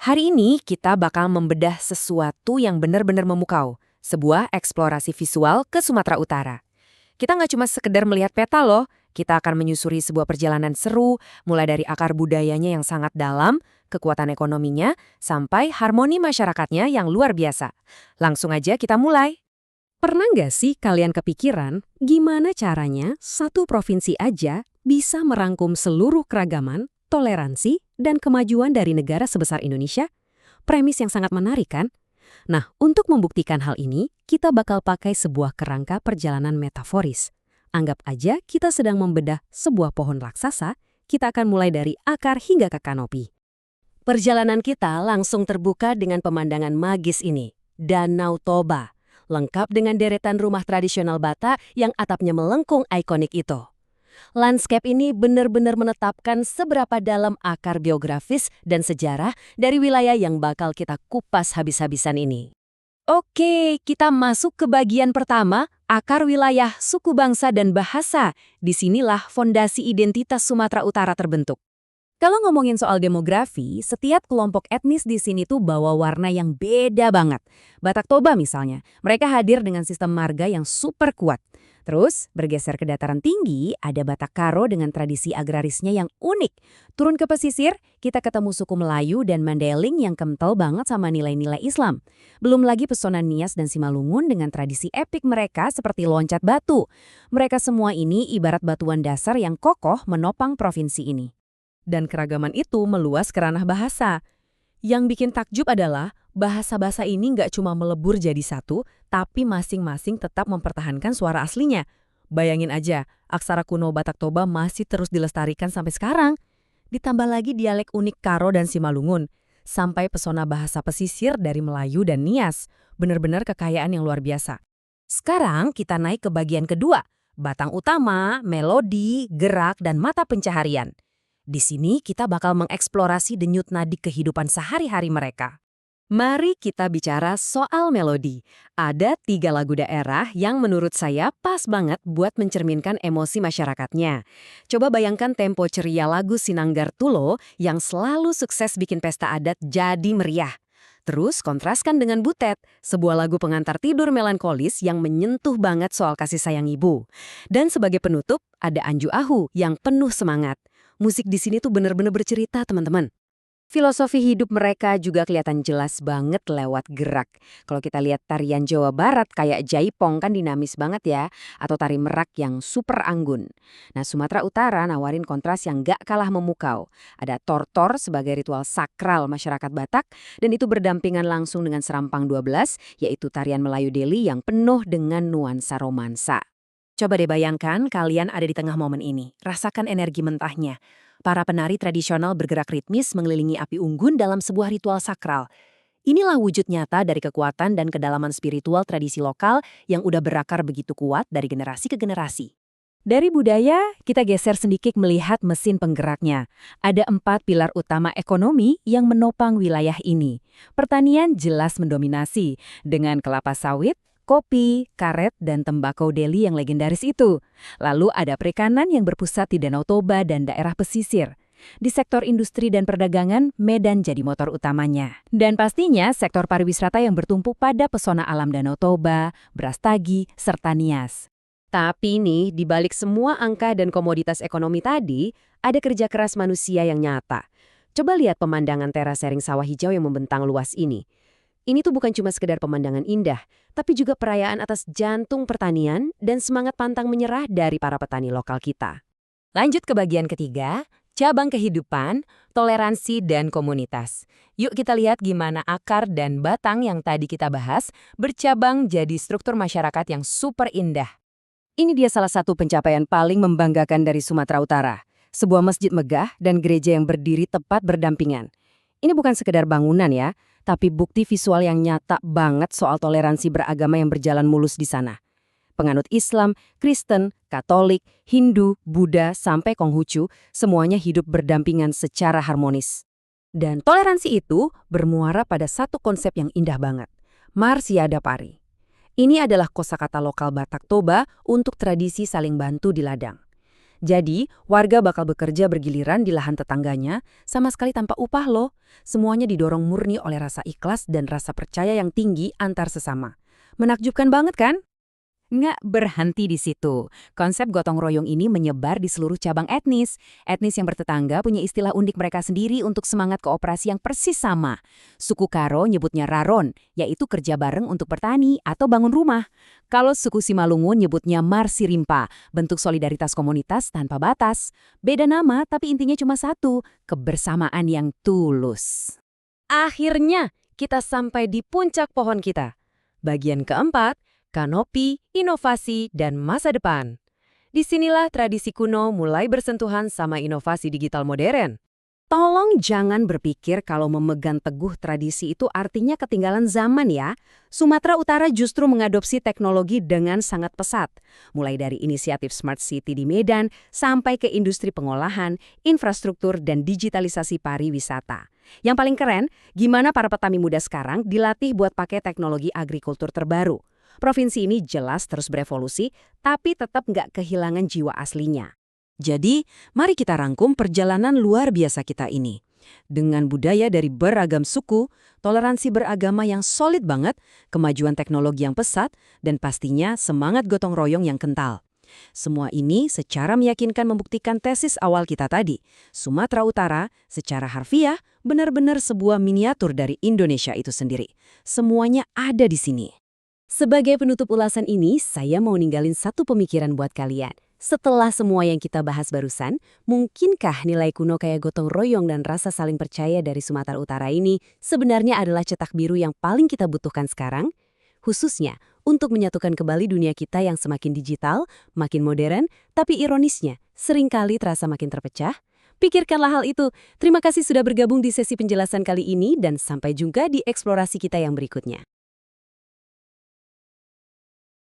Hari ini kita bakal membedah sesuatu yang benar-benar memukau, sebuah eksplorasi visual ke Sumatera Utara. Kita nggak cuma sekedar melihat peta loh, kita akan menyusuri sebuah perjalanan seru, mulai dari akar budayanya yang sangat dalam, kekuatan ekonominya, sampai harmoni masyarakatnya yang luar biasa. Langsung aja kita mulai. Pernah nggak sih kalian kepikiran gimana caranya satu provinsi aja bisa merangkum seluruh keragaman, toleransi, dan kemajuan dari negara sebesar Indonesia? Premis yang sangat menarik kan? Nah, untuk membuktikan hal ini, kita bakal pakai sebuah kerangka perjalanan metaforis. Anggap aja kita sedang membedah sebuah pohon raksasa, kita akan mulai dari akar hingga ke kanopi. Perjalanan kita langsung terbuka dengan pemandangan magis ini, Danau Toba, lengkap dengan deretan rumah tradisional Batak yang atapnya melengkung ikonik itu. Landscape ini benar-benar menetapkan seberapa dalam akar geografis dan sejarah dari wilayah yang bakal kita kupas habis-habisan ini. Oke, kita masuk ke bagian pertama, akar wilayah, suku bangsa dan bahasa. Disinilah fondasi identitas Sumatera Utara terbentuk. Kalau ngomongin soal demografi, setiap kelompok etnis di sini tuh bawa warna yang beda banget. Batak Toba misalnya, mereka hadir dengan sistem marga yang super kuat. Terus, bergeser ke dataran tinggi, ada Batak Karo dengan tradisi agrarisnya yang unik. Turun ke pesisir, kita ketemu suku Melayu dan Mandailing yang kental banget sama nilai-nilai Islam. Belum lagi pesona Nias dan Simalungun dengan tradisi epik mereka seperti loncat batu. Mereka semua ini ibarat batuan dasar yang kokoh menopang provinsi ini. Dan keragaman itu meluas ke ranah bahasa. Yang bikin takjub adalah bahasa-bahasa ini nggak cuma melebur jadi satu, tapi masing-masing tetap mempertahankan suara aslinya. Bayangin aja, aksara kuno Batak Toba masih terus dilestarikan sampai sekarang. Ditambah lagi dialek unik Karo dan Simalungun, sampai pesona bahasa pesisir dari Melayu dan Nias. Benar-benar kekayaan yang luar biasa. Sekarang kita naik ke bagian kedua, batang utama, melodi, gerak, dan mata pencaharian. Di sini kita bakal mengeksplorasi denyut nadi kehidupan sehari-hari mereka. Mari kita bicara soal melodi. Ada 3 lagu daerah yang menurut saya pas banget buat mencerminkan emosi masyarakatnya. Coba bayangkan tempo ceria lagu Sinanggar Tulo yang selalu sukses bikin pesta adat jadi meriah. Terus kontraskan dengan Butet, sebuah lagu pengantar tidur melankolis yang menyentuh banget soal kasih sayang ibu. Dan sebagai penutup, ada Anju Ahu yang penuh semangat. Musik di sini tuh bener-bener bercerita, teman-teman. Filosofi hidup mereka juga kelihatan jelas banget lewat gerak. Kalau kita lihat tarian Jawa Barat kayak Jaipong kan dinamis banget ya, atau tari Merak yang super anggun. Nah, Sumatera Utara nawarin kontras yang gak kalah memukau. Ada tortor sebagai ritual sakral masyarakat Batak, dan itu berdampingan langsung dengan Serampang 12, yaitu tarian Melayu Deli yang penuh dengan nuansa romansa. Coba deh bayangkan kalian ada di tengah momen ini. Rasakan energi mentahnya. Para penari tradisional bergerak ritmis mengelilingi api unggun dalam sebuah ritual sakral. Inilah wujud nyata dari kekuatan dan kedalaman spiritual tradisi lokal yang udah berakar begitu kuat dari generasi ke generasi. Dari budaya, kita geser sedikit melihat mesin penggeraknya. Ada 4 pilar utama ekonomi yang menopang wilayah ini. Pertanian jelas mendominasi, dengan kelapa sawit, kopi, karet, dan tembakau Deli yang legendaris itu. Lalu ada perikanan yang berpusat di Danau Toba dan daerah pesisir. Di sektor industri dan perdagangan, Medan jadi motor utamanya. Dan pastinya sektor pariwisata yang bertumpu pada pesona alam Danau Toba, Brastagi, serta Nias. Tapi nih, di balik semua angka dan komoditas ekonomi tadi, ada kerja keras manusia yang nyata. Coba lihat pemandangan terasering sawah hijau yang membentang luas ini. Ini tuh bukan cuma sekedar pemandangan indah, tapi juga perayaan atas jantung pertanian dan semangat pantang menyerah dari para petani lokal kita. Lanjut ke bagian ketiga, cabang kehidupan, toleransi, dan komunitas. Yuk kita lihat gimana akar dan batang yang tadi kita bahas bercabang jadi struktur masyarakat yang super indah. Ini dia salah satu pencapaian paling membanggakan dari Sumatera Utara. Sebuah masjid megah dan gereja yang berdiri tepat berdampingan. Ini bukan sekedar bangunan ya, tapi bukti visual yang nyata banget soal toleransi beragama yang berjalan mulus di sana. Penganut Islam, Kristen, Katolik, Hindu, Buddha, sampai Konghucu, semuanya hidup berdampingan secara harmonis. Dan toleransi itu bermuara pada satu konsep yang indah banget, Marsiada Pari. Ini adalah kosakata lokal Batak Toba untuk tradisi saling bantu di ladang. Jadi, warga bakal bekerja bergiliran di lahan tetangganya, sama sekali tanpa upah loh. Semuanya didorong murni oleh rasa ikhlas dan rasa percaya yang tinggi antar sesama. Menakjubkan banget kan? Nggak berhenti di situ. Konsep gotong royong ini menyebar di seluruh cabang etnis. Etnis yang bertetangga punya istilah unik mereka sendiri untuk semangat kooperasi yang persis sama. Suku Karo nyebutnya raron, yaitu kerja bareng untuk bertani atau bangun rumah. Kalau suku Simalungun nyebutnya marsirimpa, bentuk solidaritas komunitas tanpa batas. Beda nama, tapi intinya cuma satu, kebersamaan yang tulus. Akhirnya, kita sampai di puncak pohon kita. Bagian keempat, kanopi, inovasi, dan masa depan. Disinilah tradisi kuno mulai bersentuhan sama inovasi digital modern. Tolong jangan berpikir kalau memegang teguh tradisi itu artinya ketinggalan zaman ya. Sumatera Utara justru mengadopsi teknologi dengan sangat pesat. Mulai dari inisiatif Smart City di Medan sampai ke industri pengolahan, infrastruktur, dan digitalisasi pariwisata. Yang paling keren, gimana para petani muda sekarang dilatih buat pakai teknologi agrikultur terbaru. Provinsi ini jelas terus berevolusi, tapi tetap nggak kehilangan jiwa aslinya. Jadi, mari kita rangkum perjalanan luar biasa kita ini. Dengan budaya dari beragam suku, toleransi beragama yang solid banget, kemajuan teknologi yang pesat, dan pastinya semangat gotong royong yang kental. Semua ini secara meyakinkan membuktikan tesis awal kita tadi. Sumatera Utara, secara harfiah, benar-benar sebuah miniatur dari Indonesia itu sendiri. Semuanya ada di sini. Sebagai penutup ulasan ini, saya mau ninggalin satu pemikiran buat kalian. Setelah semua yang kita bahas barusan, mungkinkah nilai kuno kayak gotong royong dan rasa saling percaya dari Sumatera Utara ini sebenarnya adalah cetak biru yang paling kita butuhkan sekarang? Khususnya untuk menyatukan kembali dunia kita yang semakin digital, makin modern, tapi ironisnya seringkali terasa makin terpecah? Pikirkanlah hal itu. Terima kasih sudah bergabung di sesi penjelasan kali ini dan sampai jumpa di eksplorasi kita yang berikutnya.